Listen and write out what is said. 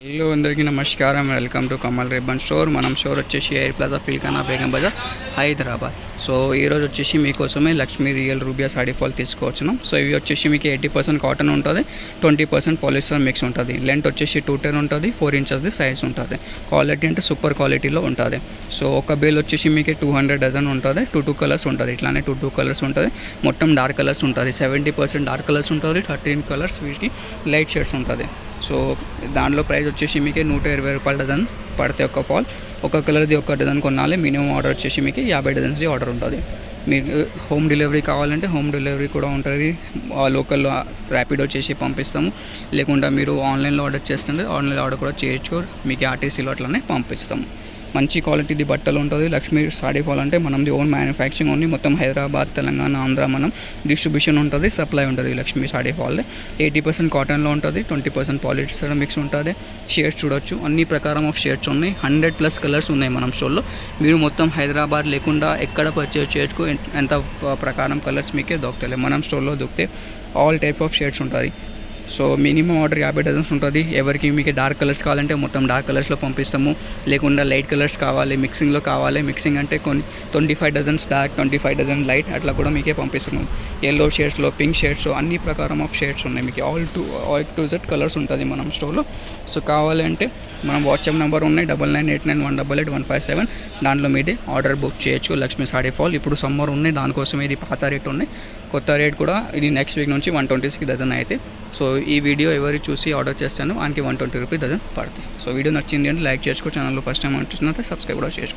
Hello అందరికీ నమస్కారం. Welcome to Kamal ribbon store. మనం స్టోర్ వచ్చేసి air plaza Pilkhana Begum Bazaar Hyderabad. So ఈరోజు వచ్చేసి మీకోసమే లక్ష్మీ రియల్ రూబియా సాడీ ఫాల్ తీసుకొచ్చినాం. సో ఇవి వచ్చేసి మీకు 80% కాటన్ ఉంటుంది, 20% పాలిస్టర్ మిక్స్ ఉంటుంది. లెంత్ వచ్చేసి 210 ఉంటుంది, 4 inches సైజ్ ఉంటుంది. క్వాలిటీ అంటే సూపర్ క్వాలిటీలో ఉంటుంది. సో ఒక బేల్ వచ్చేసి మీకు 200 డజన్ ఉంటుంది. 2 కలర్స్ ఉంటుంది. ఇట్లానే 2 కలర్స్ ఉంటుంది. మొత్తం డార్క్ కలర్స్ ఉంటుంది. 70% డార్క్ కలర్స్ ఉంటుంది, 13 కలర్స్ వీటికి లైట్ షేడ్స్ ఉంటుంది. సో దాంట్లో ప్రైస్ వచ్చేసి మీకు 120 రూపాయల డజన్ పడితే ఒక ఫాల్. ఒక కలర్ది ఒక డజన్ కొనాలి. మినిమం ఆర్డర్ వచ్చేసి మీకు 50 డజన్స్ది ఆర్డర్ ఉంటుంది. మీకు హోమ్ డెలివరీ కావాలంటే హోమ్ డెలివరీ కూడా ఉంటుంది. లోకల్లో ర్యాపిడో చేసి పంపిస్తాము. లేకుండా మీరు ఆన్లైన్లో ఆర్డర్ చేస్తుంటే ఆన్లైన్ ఆర్డర్ కూడా చేయొచ్చు. మీకు ఆర్టీసీలో అట్లనే పంపిస్తాము. మంచి క్వాలిటీది బట్టలు ఉంటుంది. లక్ష్మీ సాడీ ఫాల్ అంటే మనది ఓన్ మ్యానుఫ్యాక్చరింగ్ ఉంది. మొత్తం హైదరాబాద్, తెలంగాణ, ఆంధ్ర మనం డిస్ట్రిబ్యూషన్ ఉంటుంది, సప్లై ఉంటుంది. లక్ష్మీ సాడీ ఫాల్ 80% కాటన్లో ఉంటుంది, 20% పాలిస్టర్ మిక్స్ ఉంటుంది. షేడ్స్ చూడొచ్చు, అన్ని ప్రకారం ఆఫ్ షేడ్స్ ఉన్నాయి. 100+ కలర్స్ ఉన్నాయి మనం స్టోర్లో. మీరు మొత్తం హైదరాబాద్ లేకుండా ఎక్కడ పర్చేజ్ చేయొచ్చు. ఎంత ప్రకారం కలర్స్ మీకే దొరుకుతాయి. మనం స్టోర్లో దొరికితే ఆల్ టైప్ ఆఫ్ షేడ్స్ ఉంటుంది. సో మినిమం ఆర్డర్ 50 డజన్స్ ఉంటుంది. ఎవరికి మీకు డార్క్ కలర్స్ కావాలంటే మొత్తం డార్క్ కలర్స్లో పంపిస్తాము. లేకుండా లైట్ కలర్స్ కావాలి, మిక్సింగ్లో కావాలి. మిక్సింగ్ అంటే కొన్ని 25 డజన్స్ డార్క్, 25 డజన్ లైట్ అట్లా కూడా మీకే పంపిస్తున్నాం. ఎల్లో షేడ్స్లో, పింక్ షేడ్స్, అన్ని ప్రకారం ఆఫ్ షేడ్స్ ఉన్నాయి. మీకు ఆల్ టు జెడ్ కలర్స్ ఉంటుంది మనం స్టోర్లో. సో కావాలంటే మనం వాట్సాప్ నెంబర్ ఉన్నాయి 9989188157. దాంట్లో మీది ఆర్డర్ బుక్ చేయొచ్చు. లక్ష్మీ సాడీ ఫాల్ ఇప్పుడు సమ్మర్ ఉన్నాయి, దానికోసం ఇది పాత రేట్ ఉన్నాయి. కొత్త రేట్ కూడా ఇది నెక్స్ట్ వీక్ నుంచి 120 డజన్ అయితే. సో ఈ వీడియో ఎవరు చూసి ఆర్డర్ చేస్తాను వానికి 120 రూపీస్ డజన్ పడుతుంది. సో వీడియో నచ్చింది అంటే లైక్ చేసుకో. ఛానల్లో ఫస్ట్ టైం అంటున్నట్టు సబ్స్క్రైబ్ కూడా చేసుకో.